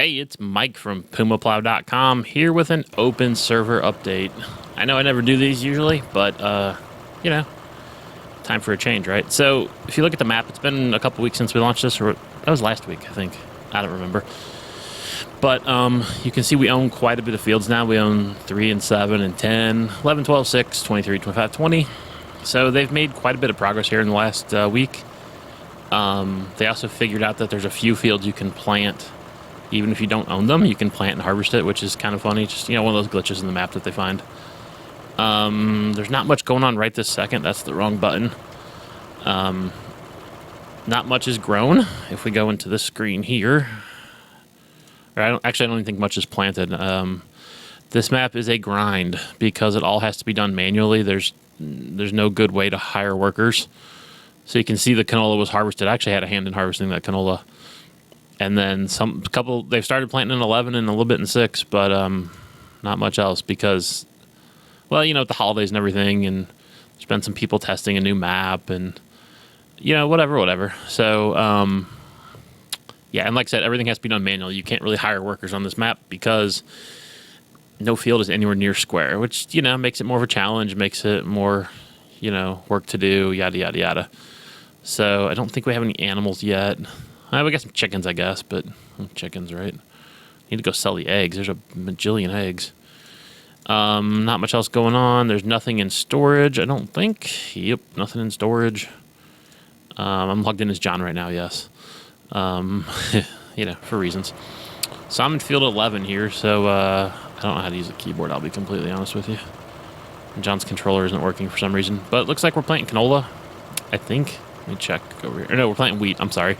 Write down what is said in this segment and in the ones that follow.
Hey, it's Mike from PumaPlow.com here with an open server update. I know I never do these usually, but, you know, time for a change, right? So, if you look at the map, it's been a couple weeks since we launched this, or that was last week, I think. I don't remember. But you can see we own quite a bit of fields now. We own 3 and 7 and 10, 11, 12, 6, 23, 25, 20. So they've made quite a bit of progress here in the last week. They also figured out that there's a few fields you can plant. Even if you don't own them, you can plant and harvest it, which is kind of funny. Just, you know, one of those glitches in the map that they find. There's not much going on right this second. That's the wrong button. Not much is grown. If we go into this screen here, or I don't even think much is planted. This map is a grind because it all has to be done manually. There's no good way to hire workers. So you can see the canola was harvested. I actually had a hand in harvesting that canola. And then they've started planting in 11 and a little bit in 6, but not much else because, well, you know, with the holidays and everything, and there's been some people testing a new map and, you know, whatever. So, yeah, and like I said, everything has to be done manually. You can't really hire workers on this map because no field is anywhere near square, which, you know, makes it more of a challenge, makes it more, you know, work to do, yada, yada, yada. So I don't think we have any animals yet. We got some chickens, I guess, but chickens, right? Need to go sell the eggs. There's a bajillion eggs. Not much else going on. There's nothing in storage, I don't think. Yep, nothing in storage. I'm logged in as John right now, yes. You know, for reasons. So I'm in field 11 here, so I don't know how to use a keyboard, I'll be completely honest with you. John's controller isn't working for some reason. But it looks like we're planting canola, I think. Let me check over here. Or no, we're planting wheat, I'm sorry.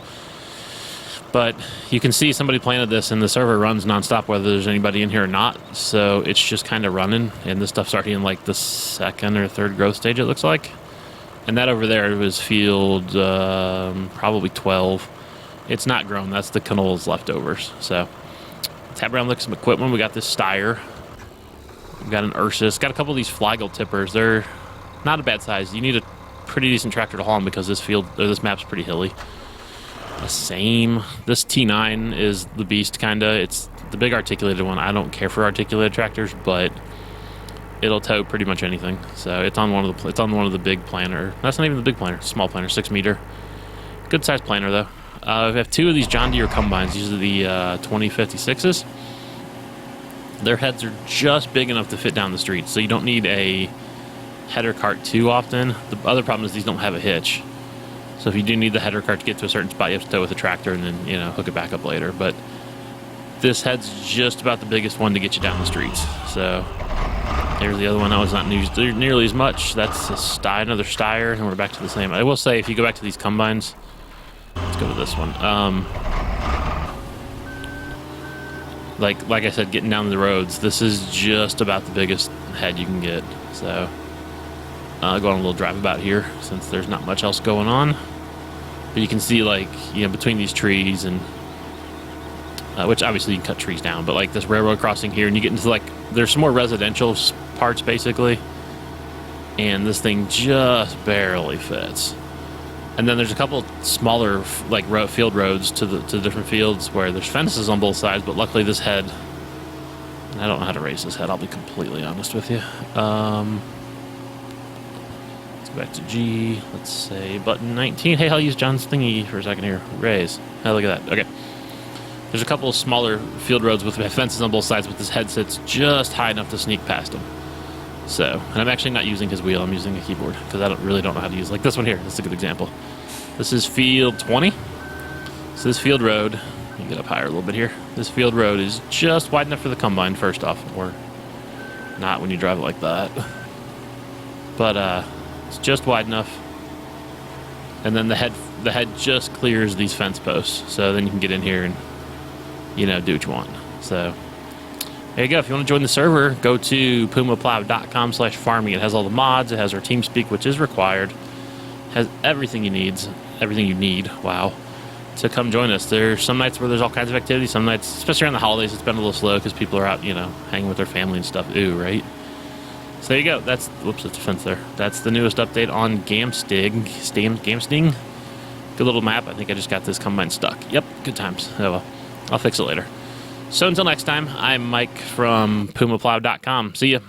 But you can see somebody planted this, and the server runs nonstop whether there's anybody in here or not. So it's just kind of running, and this stuff's already in like the second or third growth stage, it looks like. And that over there was field probably 12. It's not grown. That's the canola's leftovers. So tab around, look at some equipment. We got this Steyr. We've got an Ursus. Got a couple of these Flagel tippers. They're not a bad size. You need a pretty decent tractor to haul them because this map's pretty hilly. The same. This T9 is the beast, kinda. It's the big articulated one. I don't care for articulated tractors, but it'll tow pretty much anything. So it's on one of the big planter. That's not even the big planter. Small planter, 6 meter. Good sized planter though. We have 2 of these John Deere combines. These are the 2056s. Their heads are just big enough to fit down the street, so you don't need a header cart too often. The other problem is these don't have a hitch. So if you do need the header cart to get to a certain spot, you have to tow with a tractor and then, you know, hook it back up later. But this head's just about the biggest one to get you down the streets. So there's the other one. That was not used nearly as much. That's another Steyr, and we're back to the same. I will say, if you go back to these combines, let's go to this one. Like I said, getting down the roads, this is just about the biggest head you can get. So I'll go on a little drive about here since there's not much else going on. But you can see, like, you know, between these trees and which obviously you can cut trees down, but like this railroad crossing here, and you get into like there's some more residential parts basically, and this thing just barely fits. And then there's a couple smaller like field roads to the different fields where there's fences on both sides, but luckily this head, I don't know how to raise this head, I'll be completely honest with you. Back to G, let's say button 19. Hey, I'll use John's thingy for a second here. Raise. Hey, look at that. Okay. There's a couple of smaller field roads with fences on both sides, but this head sits just high enough to sneak past them. So, and I'm actually not using his wheel, I'm using a keyboard because I really don't know how to use, like this one here. This is a good example. This is field 20. So this field road, let me get up higher a little bit here. This field road is just wide enough for the combine, first off, or not when you drive it like that. But, it's just wide enough, and then the head just clears these fence posts, so then you can get in here and, you know, do what you want. So there you go. If you want to join the server, go to PumaPlow.com/farming. It has all the mods. It has our TeamSpeak, which is required. It has everything you need. Wow, to come join us. There's some nights where there's all kinds of activity. Some nights, especially around the holidays, it's been a little slow because people are out, you know, hanging with their family and stuff. Ooh, right. So there you go. That's a fence there. That's the newest update on Gamsting. Good little map. I think I just got this combine stuck. Yep, good times. Oh well, I'll fix it later. So until next time, I'm Mike from PumaPlow.com. See ya.